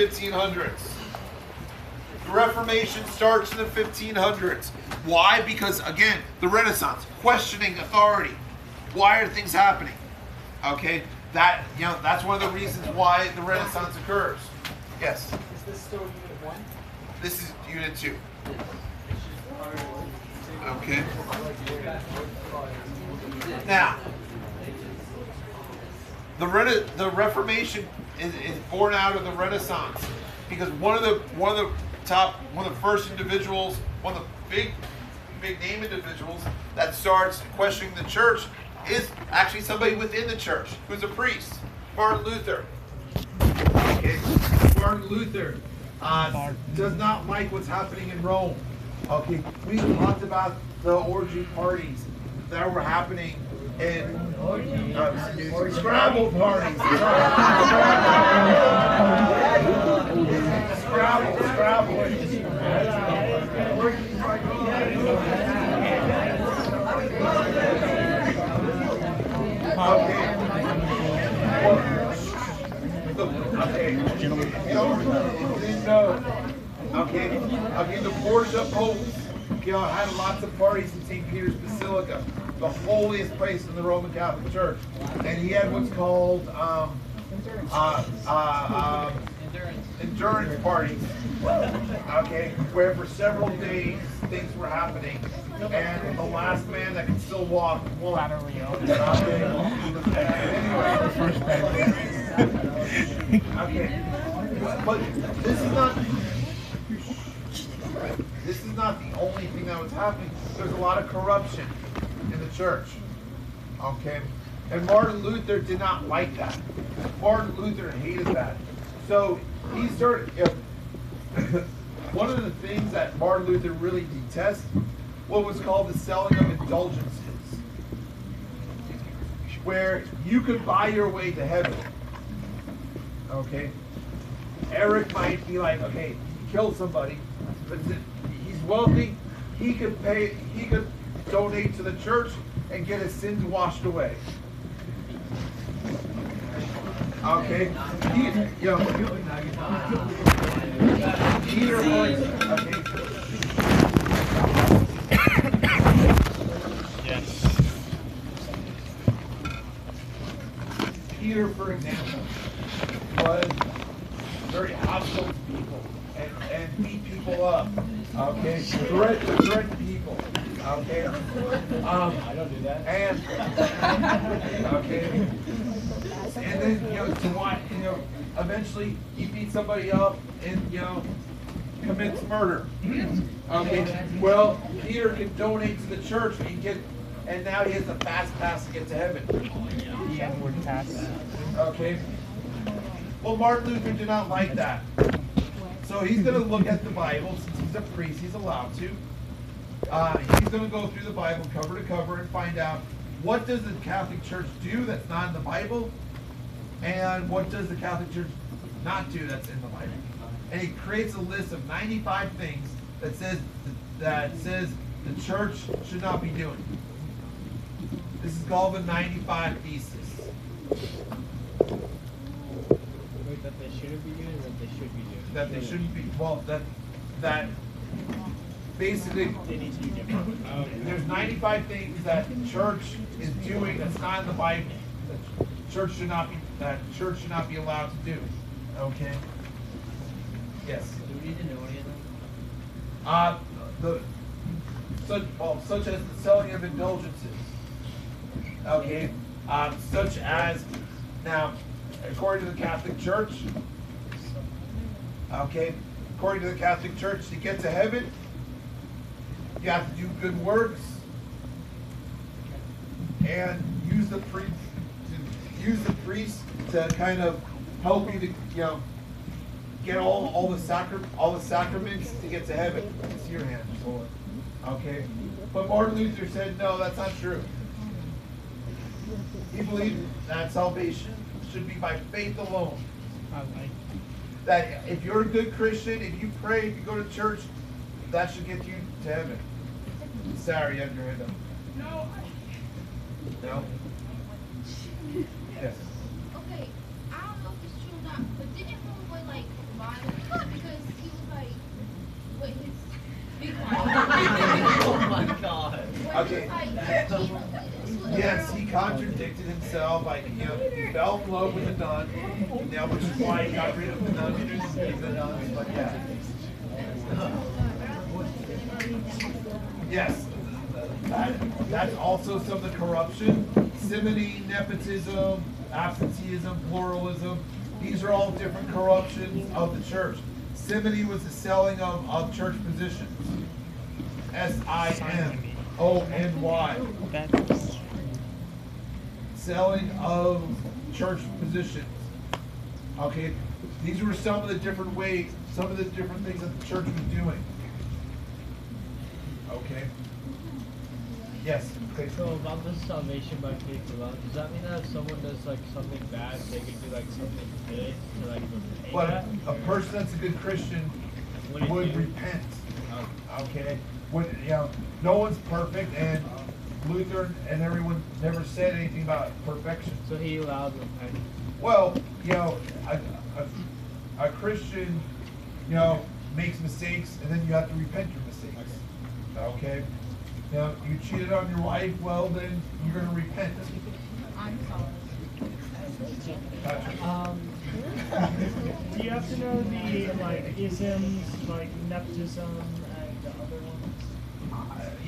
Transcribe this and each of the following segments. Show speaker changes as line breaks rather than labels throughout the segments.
1500s. The Reformation starts in the 1500s. Why? Because, again, the Renaissance, questioning authority. Why are things happening? Okay, that's one of the reasons why the Renaissance occurs. Yes?
Is this still Unit 1?
This is Unit 2. Okay. Now, the Reformation is born out of the Renaissance, because one of the first individuals, one of the big name individuals that starts questioning the church is actually somebody within the church who's a priest, Martin Luther. Okay, Martin Luther does not like what's happening in Rome. Okay, we talked about the orgy parties that were happening in Scrabble parties. Scrabble. Okay, the Borgia Popes, had lots of parties in St. Peter's Basilica, the holiest place in the Roman Catholic Church, and he had what's called endurance parties. Okay, where for several days things were happening, and the last man that could still walk won. Okay, but this is not the only thing that was happening. There's a lot of corruption in the church. Okay, and Martin Luther did not like that. Martin Luther hated that. So he started. One of the things that Martin Luther really detests, what was called the selling of indulgences, where you could buy your way to heaven. Okay, Eric might be like, okay, he killed somebody, but he's wealthy. He could donate to the church and get his sins washed away. Okay, Peter, Peter, for example, was very hostile to people and beat people up. Okay, threaten people. Okay,
I don't do that.
And then eventually he beats somebody up and commits murder. Okay, well, Peter can donate to the church and now he has a fast pass to get to heaven.
The N-word pass.
Okay. Well, Martin Luther did not like that. So he's going to look at the Bible. Since he's a priest, he's allowed to. He's going to go through the Bible cover to cover and find out what does the Catholic Church do that's not in the Bible, and what does the Catholic Church not do that's in the Bible. And he creates a list of 95 things that says the church should not be doing. This is called the 95 Thesis.
Wait, that they shouldn't be doing, or that they should be doing?
That they shouldn't be. Well, that basically
They need to do different. Oh, okay.
there's 95 things that the church is doing that's not in the Bible. That church should not be allowed to do. Okay. Yes.
Do we need to know any of them?
Such as the selling of indulgences. Okay. Such as now, according to the Catholic Church. Okay. According to the Catholic Church, to get to heaven, you have to do good works and use the priest to kind of help you to get all the sacraments to get to heaven. It's your hand, Lord. Okay, but Martin Luther said no, that's not true. He believed that salvation should be by faith alone. That if you're a good Christian, if you pray, if you go to church, that should get you to heaven. Sarah, you have your hand up.
No.
No? Yes.
Okay, I don't know if it's true or not, but didn't Homeboy like buy
Okay. Yes, he contradicted himself. Like, he fell in love with the nun. Now, which is why he got rid of the nun and received the nuns. But yeah. Yes. That's also some of the corruption. Simony, nepotism, absenteeism, pluralism. These are all different corruptions of the church. Simony was the selling of church positions. SIMONY. Selling of church positions. Okay, these were some of the different ways, some of the different things that the church was doing. Okay. Yes. Okay.
So about the salvation by faith alone, does that mean that if someone does like something bad, they could do like something good to like repay
But
that?
a person that's a good Christian
What do you
would
do?
repent. Okay. When, no one's perfect, and Luther and everyone never said anything about perfection.
So he allowed repentance.
Well, a Christian, makes mistakes, and then you have to repent your mistakes. Okay. You cheated on your wife, well, then you're going to repent.
I'm sorry.
Patrick.
Do you have to know the like isms, like nepotism, and the other ones?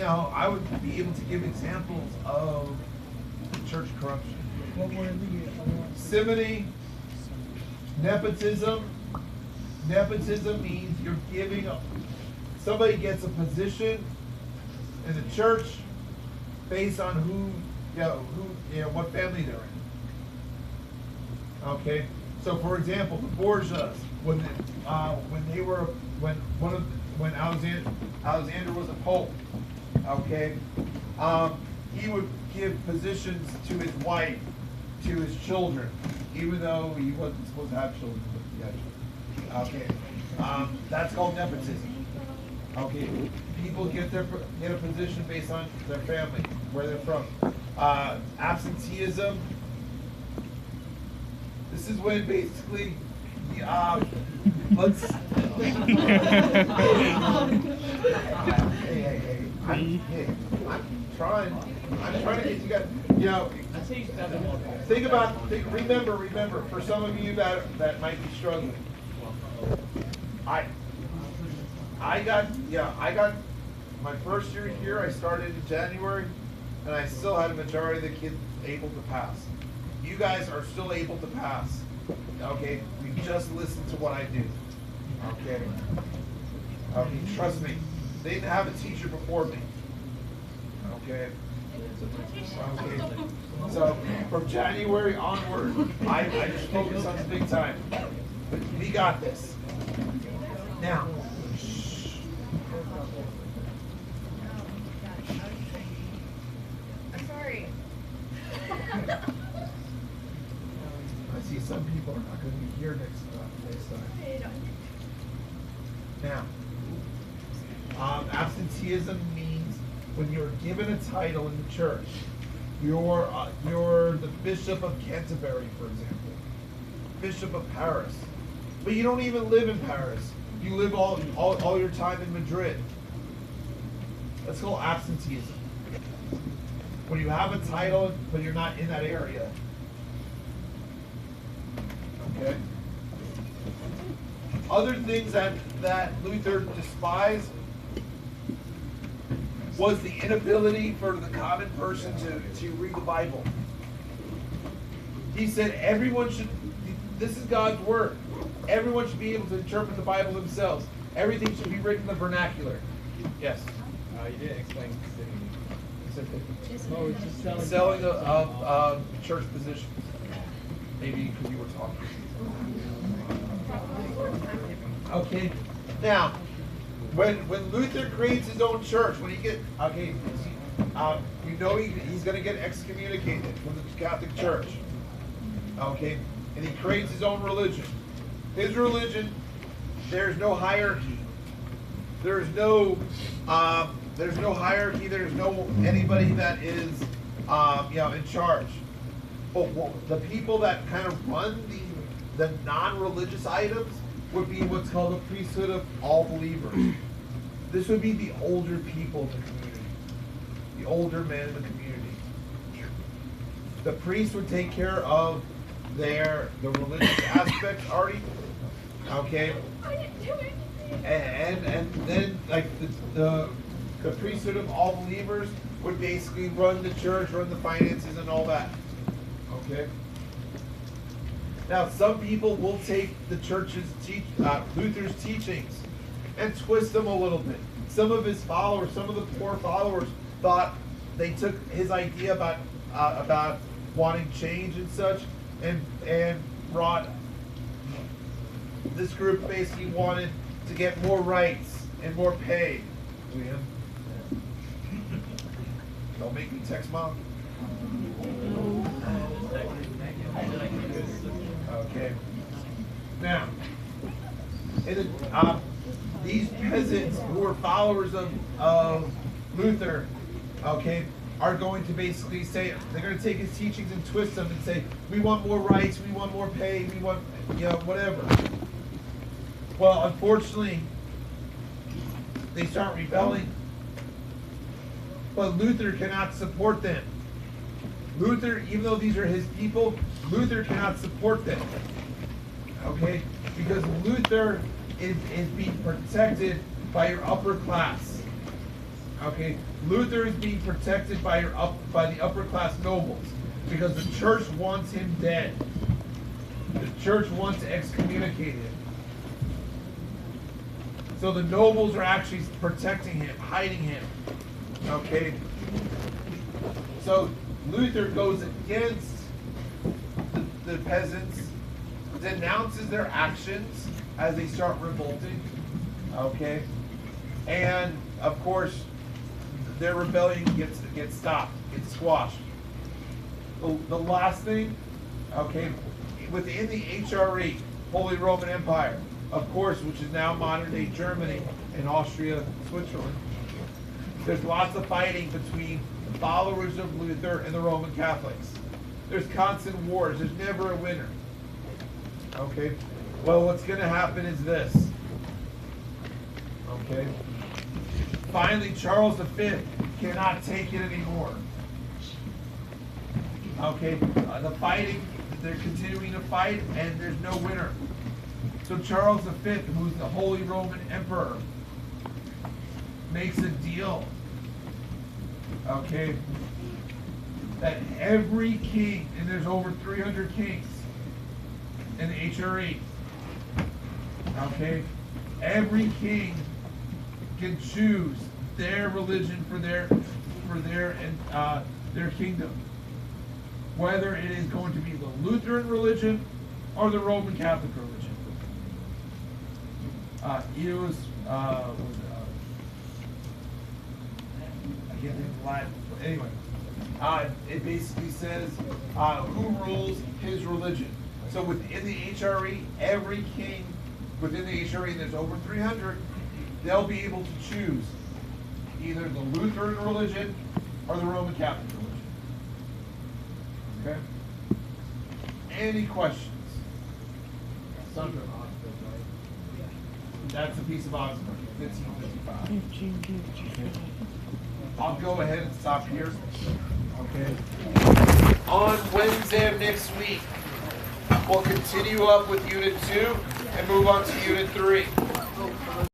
I would be able to give examples of church corruption.
What were the other ones?
Simony, nepotism. Nepotism means you're giving somebody gets a position in the church based on what family they're in. Okay, so for example, the Borgias, when Alexander was a pope, okay, he would give positions to his wife, to his children, even though he wasn't supposed to have children. But he had children. Okay, that's called nepotism. Okay, people get a position based on their family, where they're from. Absenteeism. This is when basically, let's. Hey. I'm trying to get you guys. Remember, for some of you that might be struggling. I got my first year here. I started in January, and I still had a majority of the kids able to pass. You guys are still able to pass. Okay, we just listen to what I do. Okay, trust me. They didn't have a teacher before me. Okay. So from January onward, I just focus on the big time. But we got this. Now.
I'm sorry.
I see some people are not going to be here next time. Now, absenteeism means when you're given a title in the church, you're the Bishop of Canterbury, for example, Bishop of Paris, but you don't even live in Paris. You live all your time in Madrid. That's called absenteeism. When you have a title, but you're not in that area. Okay. Other things that Luther despised was the inability for the common person to read the Bible. He said this is God's word. Everyone should be able to interpret the Bible themselves. Everything should be written in the vernacular. Yes?
You didn't explain
Oh, it's just selling.
Selling of church positions. Maybe because you were talking. Okay. Now, when Luther creates his own church, when he he's going to get excommunicated from the Catholic Church. Okay, and he creates his own religion. His religion, there's no hierarchy. There's no hierarchy. There's no anybody that is in charge. But the people that kind of run the non-religious items would be what's called the priesthood of all believers. This would be the older people in the community. the older men in the community. The priest would take care of the religious aspects already. Okay. And then like the priesthood of all believers would basically run the church, run the finances and all that. Okay. Now some people will take the church's Luther's teachings and twist them a little bit. Some of his followers, some of the poor followers thought they took his idea about wanting change and such and brought this group basically wanted to get more rights and more pay. Liam, don't make me text mom. Okay. Now, these peasants who are followers of Luther, okay, are going to basically say, they're going to take his teachings and twist them and say, we want more rights, we want more pay, we want, whatever. Well, unfortunately, they start rebelling. But Luther cannot support them. Luther, even though these are his people, Luther cannot support them. Okay? Because Luther is being protected by your upper class. Okay? Luther is being protected by the upper class nobles. Because the church wants him dead. The church wants to excommunicate him. So the nobles are actually protecting him, hiding him. Okay? So Luther goes against the peasants, denounces their actions as they start revolting. Okay? And of course, their rebellion gets stopped, gets squashed. The last thing, okay, within the HRE, Holy Roman Empire, of course, which is now modern day Germany and Austria, Switzerland, there's lots of fighting between the followers of Luther and the Roman Catholics. There's constant wars. There's never a winner. Okay? Well, what's going to happen is this. Okay? Finally, Charles V cannot take it anymore. Okay? The fighting, they're continuing to fight, and there's no winner. So Charles V, who's the Holy Roman Emperor, makes a deal, okay, that every king, and there's over 300 kings in the HRE, okay, every king can choose their religion for their kingdom, whether it is going to be the Lutheran religion or the Roman Catholic religion. I can't think of the Latin. Anyway, it basically says who rules his religion. So within the HRE, every king within the HRE, there's over 300, they'll be able to choose either the Lutheran religion or the Roman Catholic religion. Okay? Any questions?
Something Oxford, right?
That's a piece of Augsburg, 1555. I'll go ahead and stop here. Okay. On Wednesday of next week, we'll continue up with Unit 2 and move on to Unit 3.